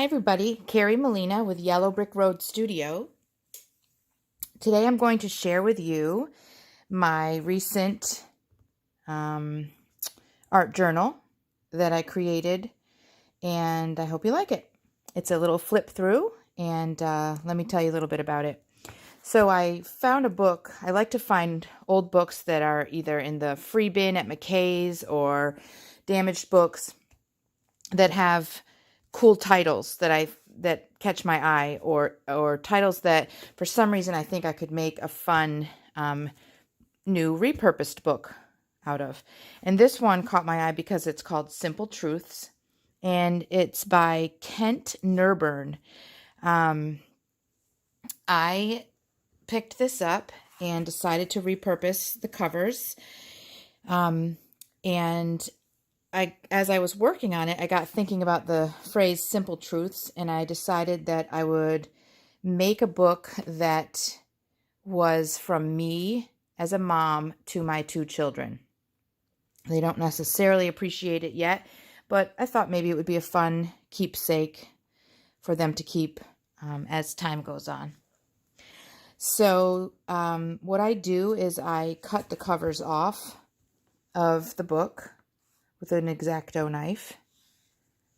Hi everybody, Kerry Molina with Yellow Brick Road Studio. Today I'm going to share with you my recent art journal that I created, and I hope you like it. It's a little flip through, and let me tell you a little bit about it. So I found a book. I like to find old books that are either in the free bin at McKay's or damaged books that have cool titles that catch my eye, or titles that for some reason I think I could make a fun new repurposed book out of. And this one caught my eye because it's called Simple Truths, and it's by Kent Nurburn. I picked this up and decided to repurpose the covers. And as I was working on it, I got thinking about the phrase simple truths, and I decided that I would make a book that was from me as a mom to my two children. They don't necessarily appreciate it yet, but I thought maybe it would be a fun keepsake for them to keep as time goes on. So what I do is I cut the covers off of the book with an X-Acto knife.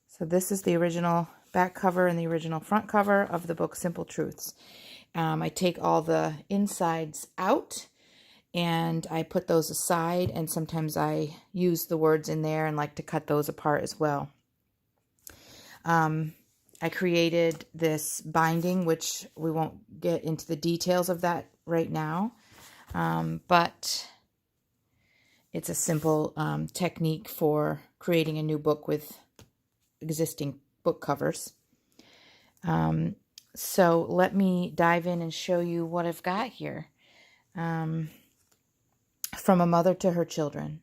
So this is the original back cover and the original front cover of the book Simple Truths. I take all the insides out and I put those aside, and sometimes I use the words in there and like to cut those apart as well. I created this binding, which we won't get into the details of that right now, but it's a simple technique for creating a new book with existing book covers. So let me dive in and show you what I've got here. From a Mother to Her Children.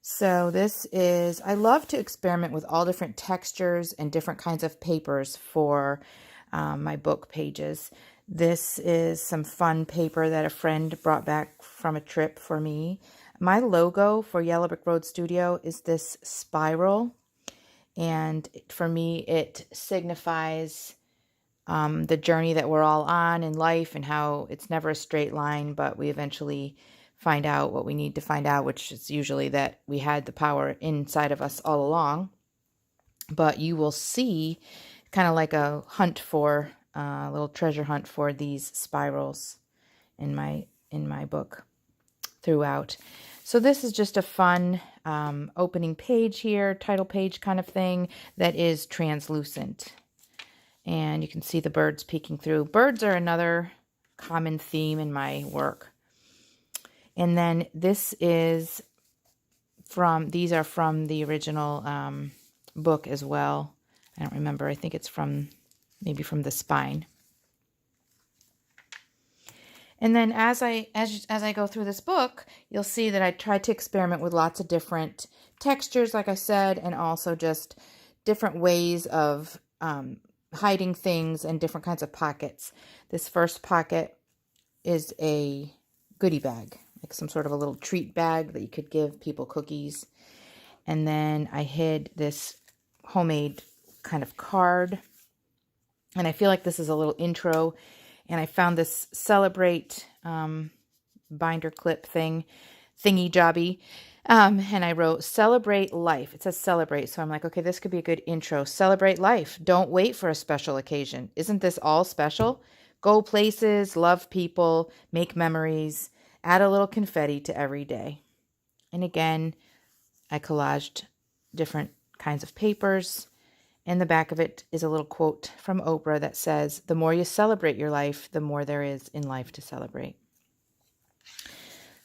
So this is, I love to experiment with all different textures and different kinds of papers for my book pages. This is some fun paper that a friend brought back from a trip for me. My logo for Yellow Brick Road Studio is this spiral, and for me it signifies the journey that we're all on in life, and how it's never a straight line, but we eventually find out what we need to find out, which is usually that we had the power inside of us all along. But you will see kind of like a hunt for a little treasure hunt for these spirals in my book throughout. So this is just a fun opening page here, title page kind of thing that is translucent. And you can see the birds peeking through. Birds are another common theme in my work. And then this is these are from the original book as well. I don't remember. I think it's maybe from the spine. And then as I go through this book, you'll see that I tried to experiment with lots of different textures, like I said, and also just different ways of hiding things and different kinds of pockets. This first pocket is a goodie bag, like some sort of a little treat bag that you could give people cookies. And then I hid this homemade kind of card. And I feel like this is a little intro. And I found this Celebrate binder clip thingy jobby. And I wrote, celebrate life. It says celebrate. So I'm like, okay, this could be a good intro. Celebrate life. Don't wait for a special occasion. Isn't this all special? Go places, love people, make memories, add a little confetti to every day. And again, I collaged different kinds of papers. And the back of it is a little quote from Oprah that says, the more you celebrate your life, the more there is in life to celebrate.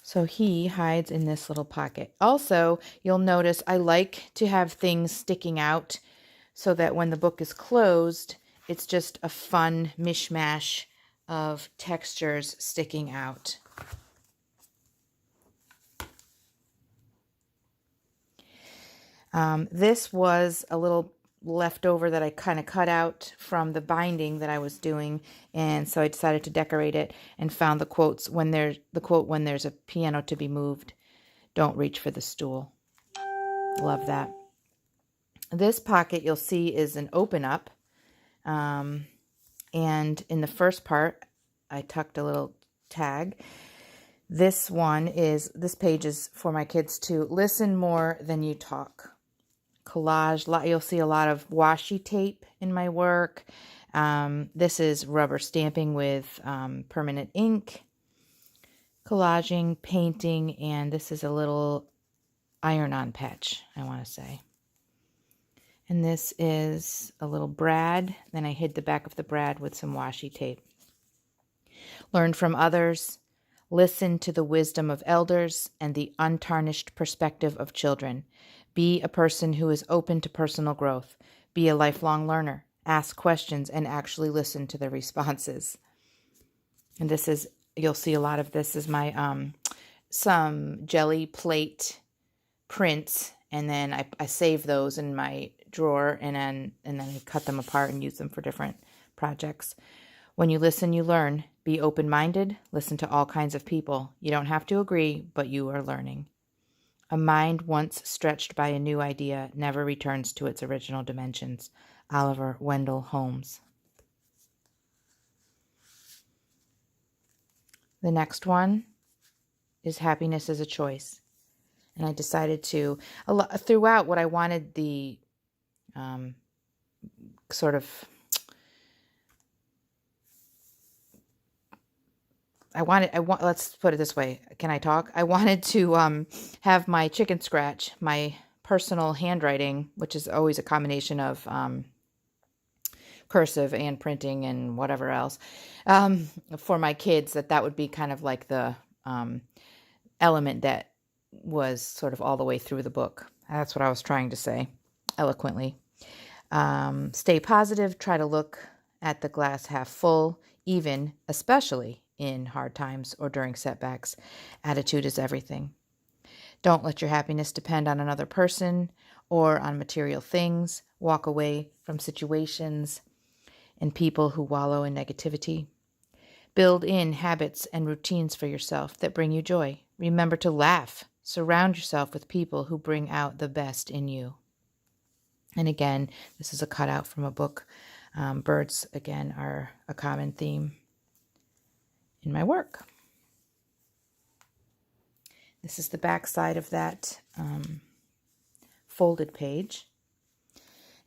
So he hides in this little pocket. Also, you'll notice I like to have things sticking out so that when the book is closed, it's just a fun mishmash of textures sticking out. This was a little leftover that I kind of cut out from the binding that I was doing, and so I decided to decorate it and found the quotes when there's a piano to be moved, don't reach for the stool. Love that. This pocket you'll see is an open up And in the first part, I tucked a little tag. This page is for my kids to listen more than you talk. Collage, you'll see a lot of washi tape in my work. This is rubber stamping with permanent ink, collaging, painting, and this is a little iron-on patch, I want to say. And this is a little brad. Then I hid the back of the brad with some washi tape. Learn from others. Listen to the wisdom of elders and the untarnished perspective of children. Be a person who is open to personal growth. Be a lifelong learner. Ask questions and actually listen to the responses. And this is, you'll see a lot of this is my some jelly plate prints, and then I save those in my drawer, and then I cut them apart and use them for different projects. When you listen, you learn. Be open-minded. Listen to all kinds of people. You don't have to agree, but you are learning. A mind once stretched by a new idea never returns to its original dimensions. Oliver Wendell Holmes. The next one is happiness is a choice. And I decided to, throughout what I wanted the let's put it this way. Can I talk? I wanted to have my chicken scratch, my personal handwriting, which is always a combination of cursive and printing and whatever else, for my kids, that would be kind of like the element that was sort of all the way through the book. That's what I was trying to say eloquently. Stay positive. Try to look at the glass half full, especially in hard times or during setbacks. Attitude is everything. Don't let your happiness depend on another person or on material things. Walk away from situations and people who wallow in negativity. Build in habits and routines for yourself that bring you joy. Remember to laugh. Surround yourself with people who bring out the best in you. And again, this is a cutout from a book. Birds, again, are a common theme in my work. This is the back side of that folded page.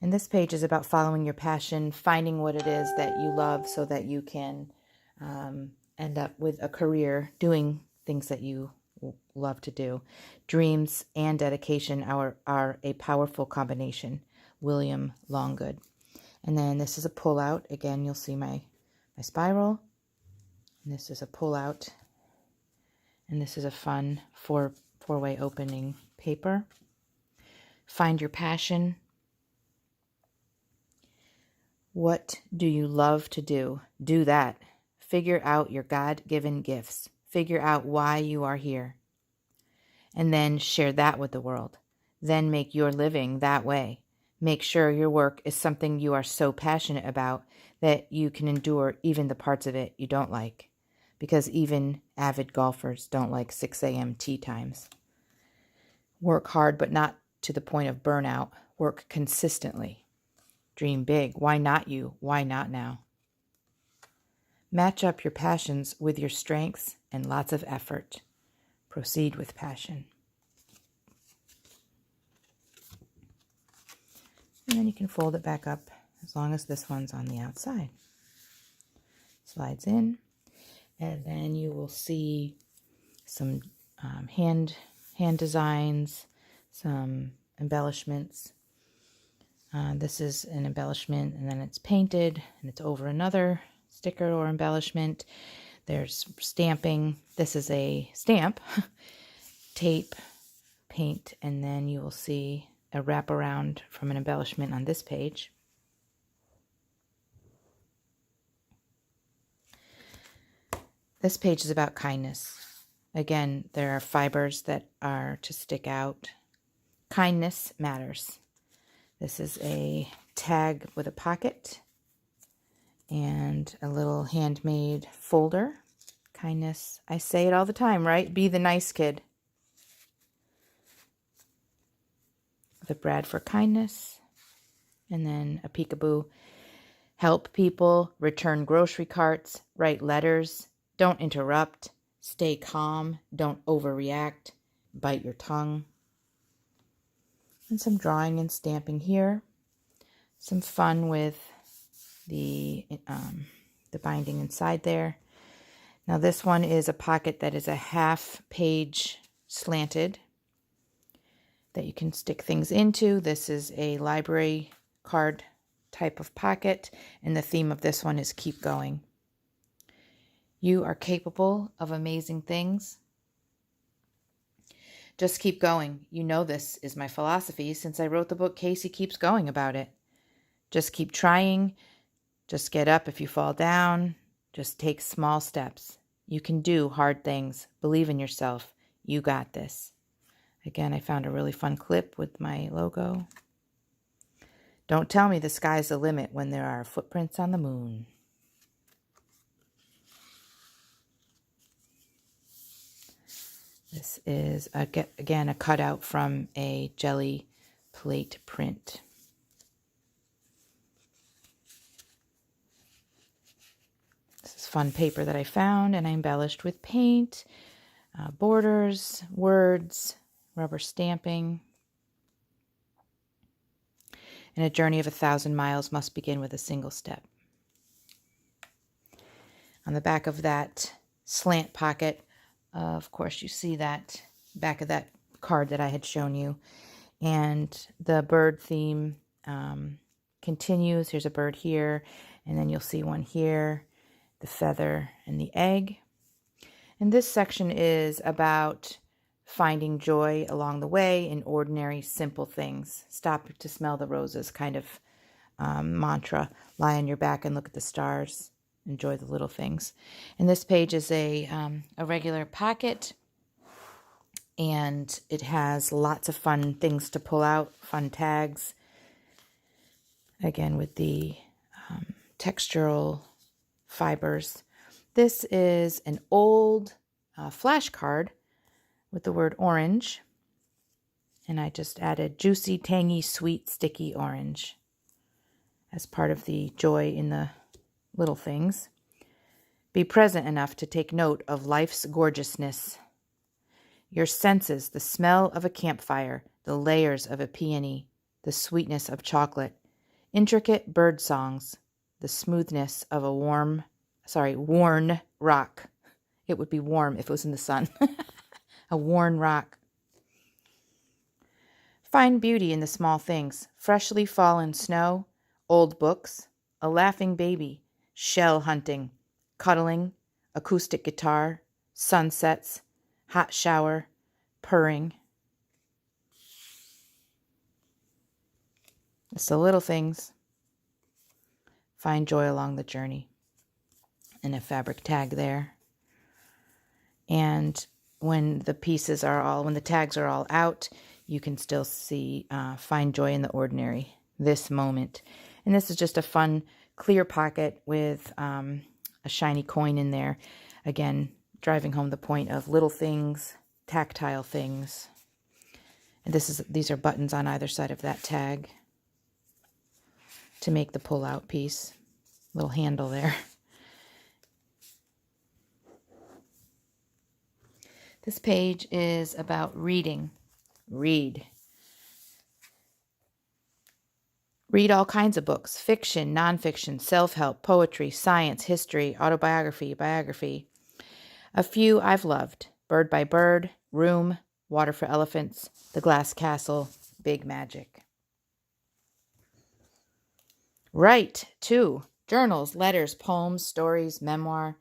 And this page is about following your passion, finding what it is that you love so that you can end up with a career doing things that you love to do. Dreams and dedication are a powerful combination. William Longgood. And then this is a pull-out. Again, you'll see my spiral. And this is a pull-out. And this is a fun four-way opening paper. Find your passion. What do you love to do? Do that. Figure out your God-given gifts. Figure out why you are here. And then share that with the world. Then make your living that way. Make sure your work is something you are so passionate about that you can endure even the parts of it you don't like. Because even avid golfers don't like 6 a.m. tea times. Work hard, but not to the point of burnout. Work consistently. Dream big. Why not you? Why not now? Match up your passions with your strengths and lots of effort. Proceed with passion. And then you can fold it back up as long as this one's on the outside. Slides in. And then you will see some hand designs, some embellishments. This is an embellishment, and then it's painted, and it's over another sticker or embellishment. There's stamping. This is a stamp, tape, paint, and then you will see a wraparound from an embellishment on this page. This page is about kindness. Again, there are fibers that are to stick out. Kindness matters. This is a tag with a pocket and a little handmade folder. Kindness. I say it all the time, right? Be the nice kid. The brad for kindness. And then a peekaboo. Help people, return grocery carts, write letters, don't interrupt, stay calm, don't overreact, bite your tongue. And some drawing and stamping here. Some fun with the binding inside there. Now this one is a pocket that is a half page slanted that you can stick things into. This is a library card type of pocket, and the theme of this one is keep going. You are capable of amazing things. Just keep going. You know this is my philosophy since I wrote the book Casey Keeps Going about it. Just keep trying. Just get up if you fall down. Just take small steps. You can do hard things. Believe in yourself. You got this. Again, I found a really fun clip with my logo. Don't tell me the sky's the limit when there are footprints on the moon. This is, again, a cutout from a jelly plate print. This is fun paper that I found, and I embellished with paint, borders, words, rubber stamping. And a journey of 1,000 miles must begin with a single step. On the back of that slant pocket, of course, you see that back of that card that I had shown you. And the bird theme continues. Here's a bird here, and then you'll see one here, the feather and the egg. And this section is about finding joy along the way in ordinary, simple things. Stop to smell the roses kind of mantra. Lie on your back and look at the stars. Enjoy the little things. And this page is a regular pocket, and it has lots of fun things to pull out, fun tags. Again, with the textural fibers. This is an old flashcard with the word orange, and I just added juicy, tangy, sweet, sticky orange as part of the joy in the little things. Be present enough to take note of life's gorgeousness. Your senses, the smell of a campfire, the layers of a peony, the sweetness of chocolate, intricate bird songs, the smoothness of a worn rock. It would be warm if it was in the sun. A worn rock. Find beauty in the small things. Freshly fallen snow, old books, a laughing baby, shell hunting, cuddling, acoustic guitar, sunsets, hot shower, purring. It's the little things. Find joy along the journey. And a fabric tag there. And when the tags are all out, you can still see, find joy in the ordinary, this moment. And this is just a fun, clear pocket with a shiny coin in there. Again, driving home the point of little things, tactile things. And these are buttons on either side of that tag to make the pull-out piece. Little handle there. This page is about reading. Read. Read all kinds of books, fiction, nonfiction, self-help, poetry, science, history, autobiography, biography. A few I've loved. Bird by Bird, Room, Water for Elephants, The Glass Castle, Big Magic. Write, too. Journals, letters, poems, stories, memoir.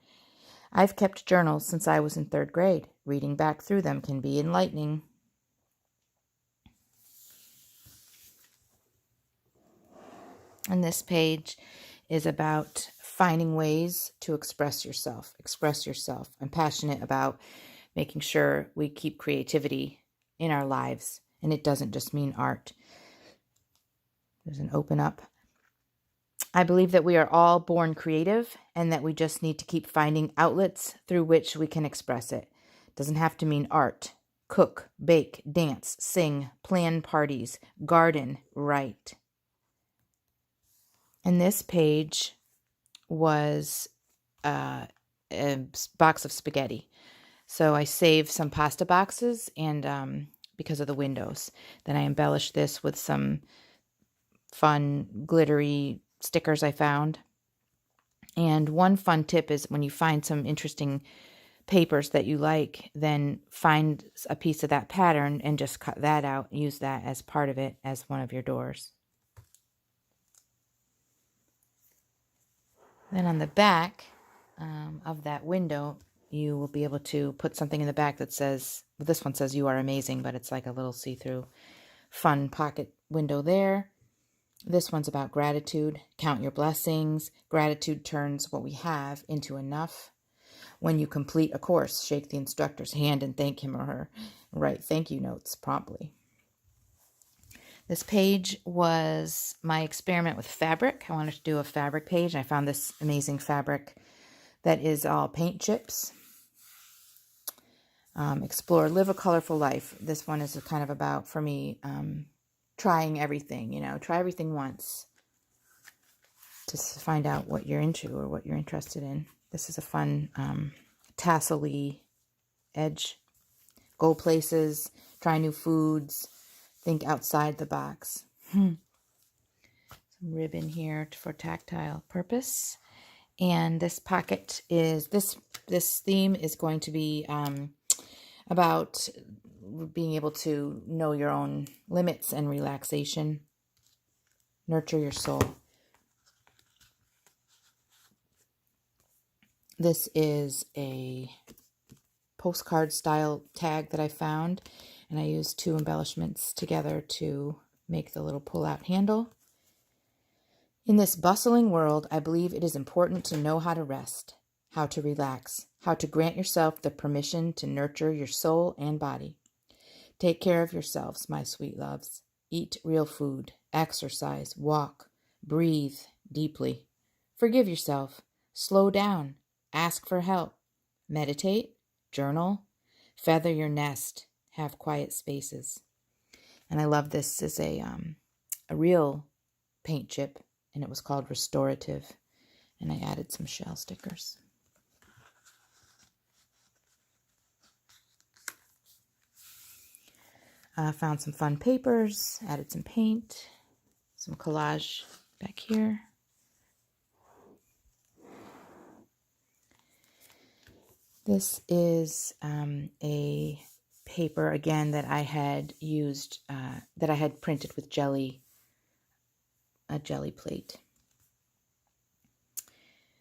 I've kept journals since I was in 3rd grade. Reading back through them can be enlightening. And this page is about finding ways to express yourself. Express yourself. I'm passionate about making sure we keep creativity in our lives. And it doesn't just mean art. There's an open up. I believe that we are all born creative and that we just need to keep finding outlets through which we can express it. It doesn't have to mean art. Cook, bake, dance, sing, plan parties, garden, write. And this page was a box of spaghetti. So I saved some pasta boxes and because of the windows. Then I embellished this with some fun glittery stickers I found. And one fun tip is when you find some interesting papers that you like, then find a piece of that pattern and just cut that out. Use that as part of it as one of your doors. Then on the back of that window, you will be able to put something in the back that says, well, this one says "You are amazing," but it's like a little see-through fun pocket window there. This one's about gratitude. Count your blessings. Gratitude turns what we have into enough. When you complete a course, shake the instructor's hand and thank him or her. Write thank you notes promptly. This page was my experiment with fabric. I wanted to do a fabric page. I found this amazing fabric that is all paint chips. Explore, live a colorful life. This one is kind of about, for me, trying everything, try everything once to find out what you're into or what you're interested in. This is a fun tassel-y edge. Go places, try new foods, think outside the box. Some ribbon here for tactile purpose. And this pocket is, this theme is going to be about being able to know your own limits and relaxation. Nurture your soul. This is a postcard style tag that I found, and I used 2 embellishments together to make the little pull-out handle. In this bustling world, I believe it is important to know how to rest, how to relax, how to grant yourself the permission to nurture your soul and body. Take care of yourselves, my sweet loves. Eat real food, exercise, walk, breathe deeply. Forgive yourself, slow down, ask for help, meditate, journal, feather your nest, have quiet spaces. And I love this as a real paint chip, and it was called Restorative, and I added some shell stickers. Found some fun papers, added some paint, some collage back here. This is a paper, again, that I had used, that I had printed with jelly, a jelly plate.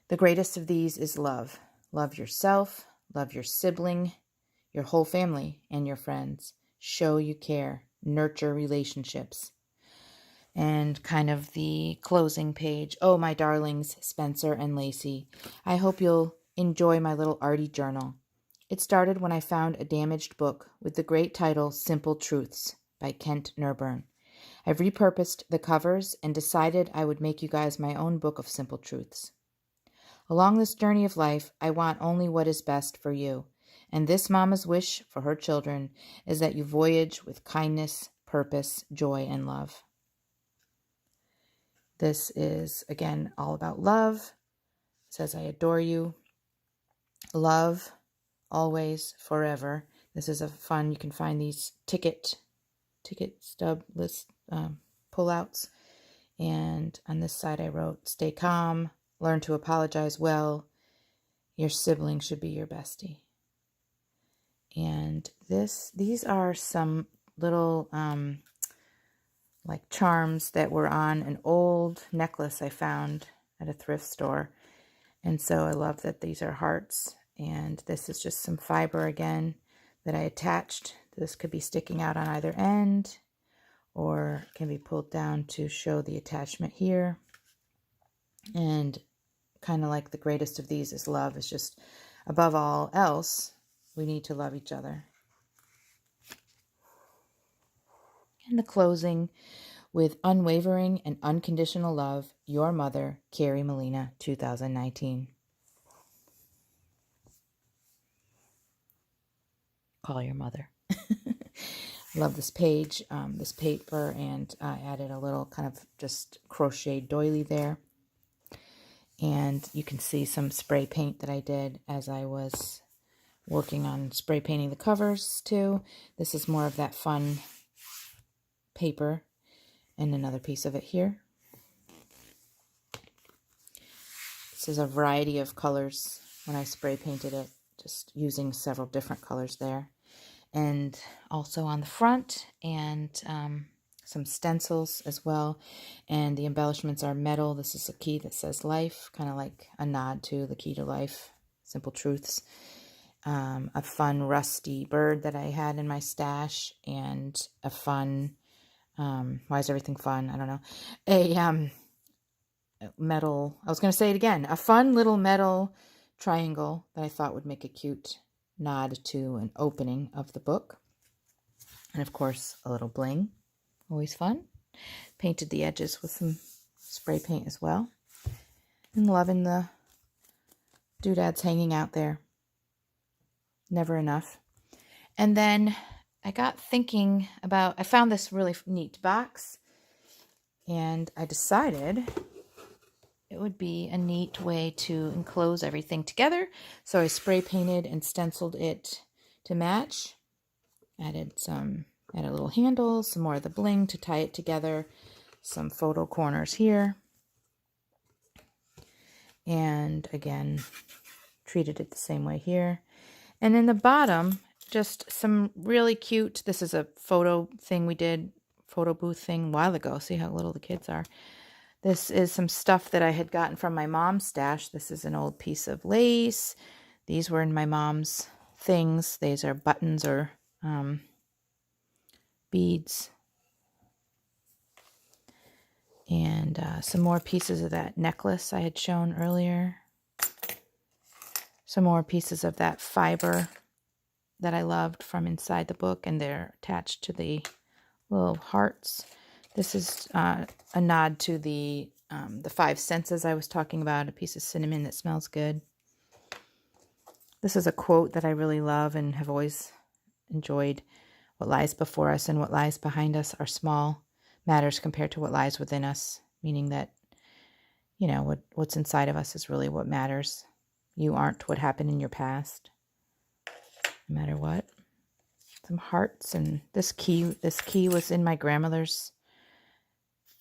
The greatest of these is love. Love yourself, love your sibling, your whole family, and your friends. Show you care, nurture relationships. And kind of the closing page. Oh, my darlings, Spencer and Lacey. I hope you'll enjoy my little arty journal. It started when I found a damaged book with the great title Simple Truths by Kent Nerburn. I've repurposed the covers and decided I would make you guys my own book of simple truths. Along this journey of life, I want only what is best for you. And this mama's wish for her children is that you voyage with kindness, purpose, joy, and love. This is, again, all about love. It says, I adore you. Love, always, forever. This is a fun, you can find these ticket stub list pullouts. And on this side I wrote, stay calm, learn to apologize well. Your sibling should be your bestie. And these are some little like charms that were on an old necklace I found at a thrift store. And so I love that these are hearts. And this is just some fiber again that I attached. This could be sticking out on either end or can be pulled down to show the attachment here. And kind of like the greatest of these is love. It's just above all else, we need to love each other. And the closing with unwavering and unconditional love, your mother, Kerry Molina, 2019. Call your mother. Love this page, this paper, and I added a little kind of just crocheted doily there. And you can see some spray paint that I did as I was working on spray painting the covers too. This is more of that fun paper, and another piece of it here. This is a variety of colors when I spray painted it, just using several different colors there. And also on the front, and some stencils as well. And the embellishments are metal. This is a key that says life, kind of like a nod to the key to life, simple truths. A fun rusty bird that I had in my stash, and a fun, why is everything fun? I don't know. A metal, I was going to say it again, a fun little metal triangle that I thought would make a cute nod to an opening of the book. And of course, a little bling, always fun. Painted the edges with some spray paint as well. And loving the doodads hanging out there. Never enough. And then I got thinking about, I found this really neat box, and I decided it would be a neat way to enclose everything together. So I spray painted and stenciled it to match. Added a little handle, some more of the bling to tie it together, some photo corners here. And again, treated it the same way here. And in the bottom, just some really cute, this is a photo thing we did, photo booth thing a while ago. See how little the kids are. This is some stuff that I had gotten from my mom's stash. This is an old piece of lace. These were in my mom's things. These are buttons or beads. And some more pieces of that necklace I had shown earlier. Some more pieces of that fiber that I loved from inside the book, and they're attached to the little hearts. This is a nod to the 5 senses I was talking about, a piece of cinnamon that smells good. This is a quote that I really love and have always enjoyed. What lies before us and what lies behind us are small matters compared to what lies within us, meaning that, you know, what's inside of us is really what matters. You aren't what happened in your past, no matter what. Some hearts, and this key was in my grandmother's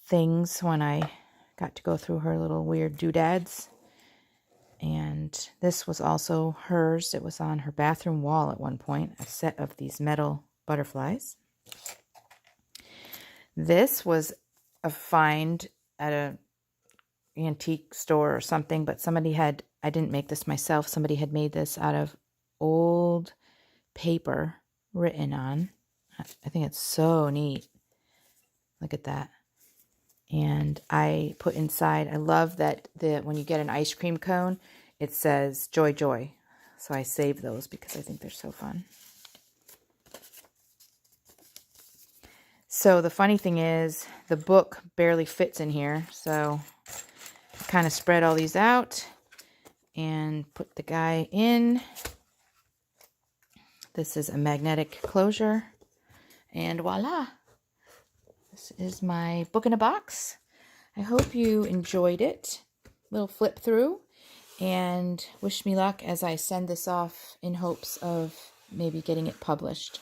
things when I got to go through her little weird doodads. And this was also hers. It was on her bathroom wall at one point, a set of these metal butterflies. This was a find at a antique store or something, but somebody had, I didn't make this myself, somebody had made this out of old paper written on. I think it's so neat. Look at that. And I put inside, I love that when you get an ice cream cone, it says joy, joy. So I save those because I think they're so fun. So the funny thing is, the book barely fits in here. So I kind of spread all these out and put the guy in. This is a magnetic closure. And voila. This is my book in a box. I hope you enjoyed it. Little flip through. And wish me luck as I send this off in hopes of maybe getting it published.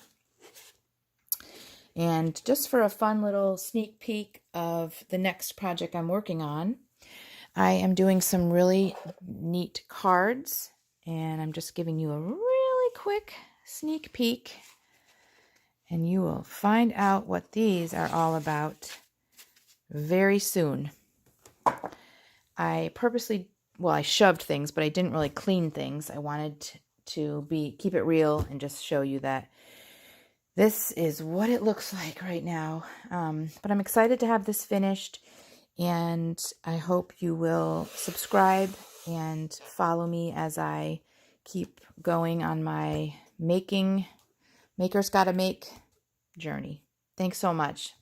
And just for a fun little sneak peek of the next project I'm working on, I am doing some really neat cards. And I'm just giving you a really quick sneak peek. And you will find out what these are all about very soon. I purposely, well, I shoved things, but I didn't really clean things. I wanted to keep it real and just show you that this is what it looks like right now. But I'm excited to have this finished, and I hope you will subscribe and follow me as I keep going on my Maker's Gotta Make journey. Thanks so much.